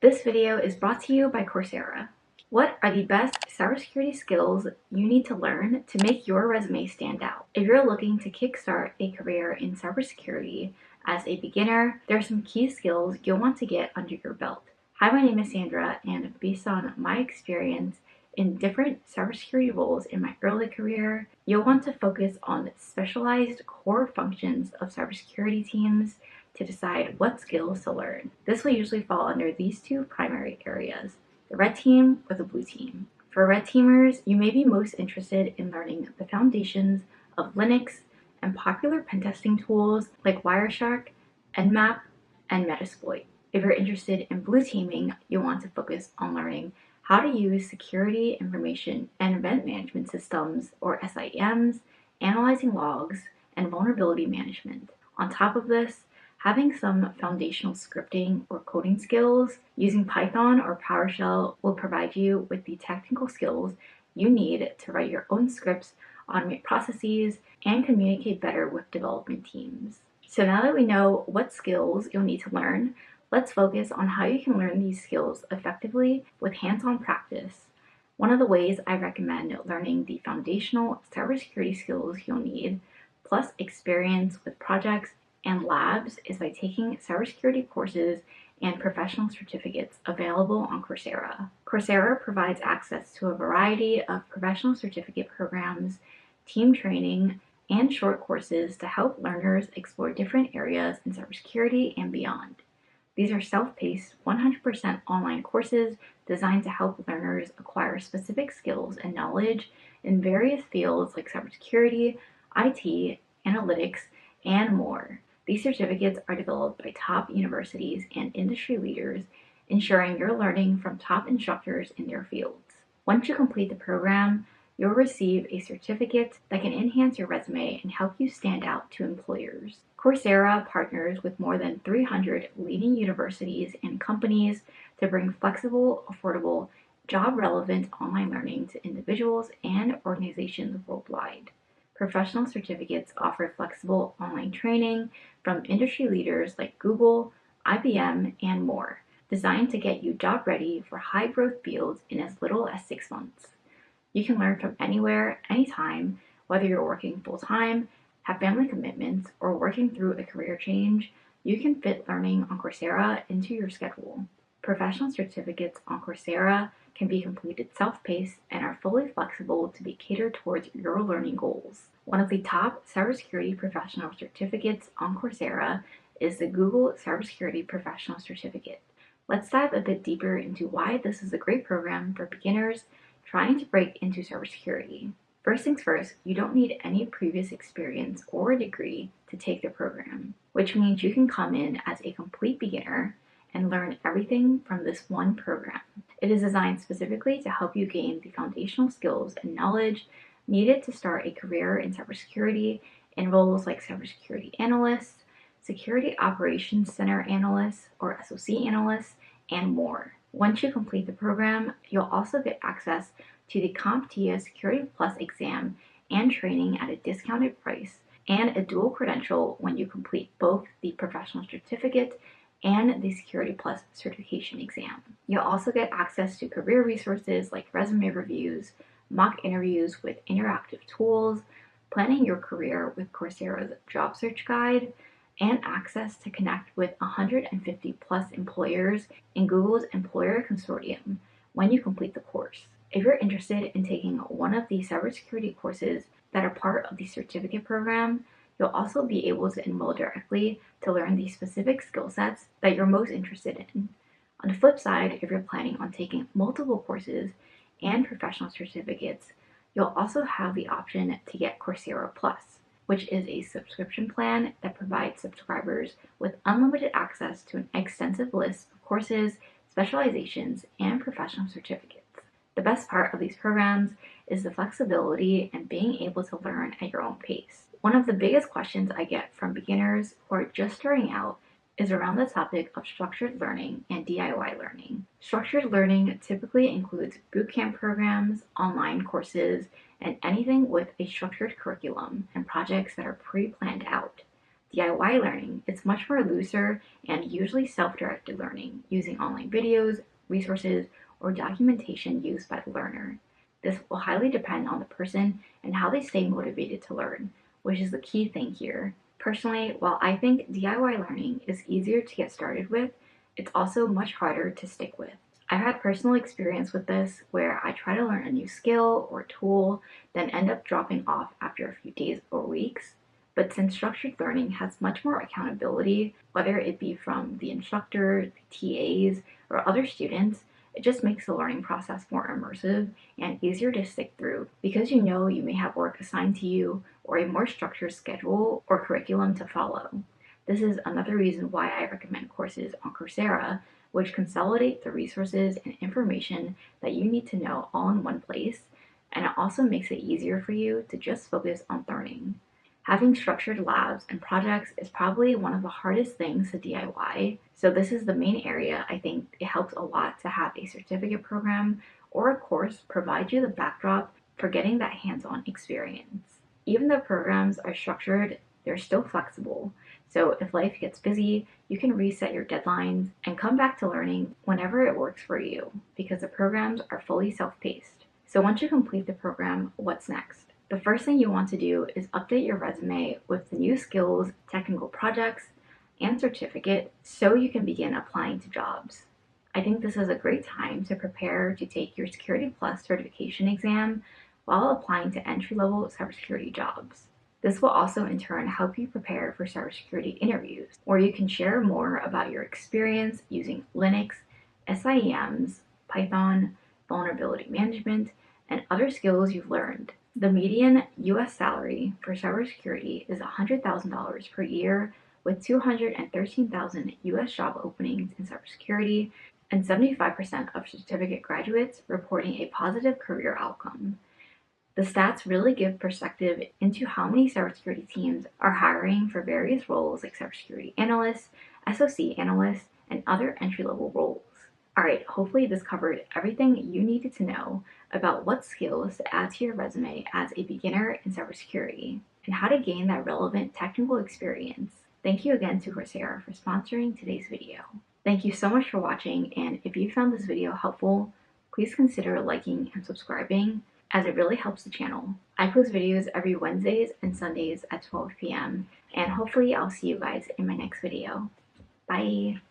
This video is brought to you by Coursera. What are the best cybersecurity skills you need to learn to make your resume stand out? If you're looking to kickstart a career in cybersecurity as a beginner, there are some key skills you'll want to get under your belt. Hi, my name is Sandra, and based on my experience in different cybersecurity roles in my early career, you'll want to focus on specialized core functions of cybersecurity teams to decide what skills to learn. This will usually fall under these two primary areas: the red team or the blue team. For red teamers, you may be most interested in learning the foundations of Linux and popular pen testing tools like Wireshark, Nmap, and Metasploit. If you're interested in blue teaming, you'll want to focus on learning how to use security information and event management systems, or SIEMs, analyzing logs, and vulnerability management. On top of this, having some foundational scripting or coding skills using Python or PowerShell will provide you with the technical skills you need to write your own scripts, automate processes, and communicate better with development teams. So now that we know what skills you'll need to learn, let's focus on how you can learn these skills effectively with hands-on practice. One of the ways I recommend learning the foundational cybersecurity skills you'll need, plus experience with projects and labs, is by taking cybersecurity courses and professional certificates available on Coursera. Coursera provides access to a variety of professional certificate programs, team training, and short courses to help learners explore different areas in cybersecurity and beyond. These are self-paced, 100% online courses designed to help learners acquire specific skills and knowledge in various fields like cybersecurity, IT, analytics, and more. These certificates are developed by top universities and industry leaders, ensuring you're learning from top instructors in their fields. Once you complete the program, you'll receive a certificate that can enhance your resume and help you stand out to employers. Coursera partners with more than 300 leading universities and companies to bring flexible, affordable, job-relevant online learning to individuals and organizations worldwide. Professional certificates offer flexible online training from industry leaders like Google, IBM, and more, designed to get you job ready for high-growth fields in as little as 6 months. You can learn from anywhere, anytime, whether you're working full-time, have family commitments, or working through a career change. You can fit learning on Coursera into your schedule. Professional certificates on Coursera can be completed self-paced and are fully flexible to be catered towards your learning goals. One of the top cybersecurity professional certificates on Coursera is the Google Cybersecurity Professional Certificate. Let's dive a bit deeper into why this is a great program for beginners trying to break into cybersecurity. First things first, you don't need any previous experience or degree to take the program, which means you can come in as a complete beginner and learn everything from this one program. It is designed specifically to help you gain the foundational skills and knowledge needed to start a career in cybersecurity in roles like cybersecurity analyst, security operations center analyst, or SOC analyst, and more. Once you complete the program, you'll also get access to the CompTIA Security Plus exam and training at a discounted price, and a dual credential when you complete both the professional certificate and the Security Plus certification exam. You'll also get access to career resources like resume reviews, mock interviews with interactive tools, planning your career with Coursera's job search guide, and access to connect with 150 plus employers in Google's Employer Consortium when you complete the course. If you're interested in taking one of the cybersecurity courses that are part of the certificate program, you'll also be able to enroll directly to learn the specific skill sets that you're most interested in. On the flip side, if you're planning on taking multiple courses and professional certificates, you'll also have the option to get Coursera Plus, which is a subscription plan that provides subscribers with unlimited access to an extensive list of courses, specializations, and professional certificates. The best part of these programs is the flexibility and being able to learn at your own pace. One of the biggest questions I get from beginners who are just starting out is around the topic of structured learning and DIY learning. Structured learning typically includes bootcamp programs, online courses, and anything with a structured curriculum and projects that are pre-planned out. DIY learning is much more looser and usually self-directed learning using online videos, resources, or documentation used by the learner. This will highly depend on the person and how they stay motivated to learn, which is the key thing here. Personally, while I think DIY learning is easier to get started with, it's also much harder to stick with. I've had personal experience with this where I try to learn a new skill or tool, then end up dropping off after a few days or weeks. But since structured learning has much more accountability, whether it be from the instructor, the TAs, or other students, it just makes the learning process more immersive and easier to stick through because you know you may have work assigned to you or a more structured schedule or curriculum to follow. This is another reason why I recommend courses on Coursera, which consolidate the resources and information that you need to know all in one place, and it also makes it easier for you to just focus on learning. Having structured labs and projects is probably one of the hardest things to DIY, so this is the main area I think it helps a lot to have a certificate program or a course provide you the backdrop for getting that hands-on experience. Even though programs are structured, they're still flexible, so if life gets busy, you can reset your deadlines and come back to learning whenever it works for you because the programs are fully self-paced. So once you complete the program, what's next? The first thing you want to do is update your resume with the new skills, technical projects, and certificate so you can begin applying to jobs. I think this is a great time to prepare to take your Security Plus certification exam while applying to entry-level cybersecurity jobs. This will also in turn help you prepare for cybersecurity interviews, where you can share more about your experience using Linux, SIEMs, Python, vulnerability management, and other skills you've learned. The median US salary for cybersecurity is $100,000 per year, with 213,000 US job openings in cybersecurity and 75% of certificate graduates reporting a positive career outcome. The stats really give perspective into how many cybersecurity teams are hiring for various roles like cybersecurity analysts, SOC analysts, and other entry-level roles. Alright, hopefully this covered everything you needed to know about what skills to add to your resume as a beginner in cybersecurity and how to gain that relevant technical experience. Thank you again to Coursera for sponsoring today's video. Thank you so much for watching, and if you found this video helpful, please consider liking and subscribing as it really helps the channel. I post videos every Wednesdays and Sundays at 12 p.m. and hopefully I'll see you guys in my next video. Bye!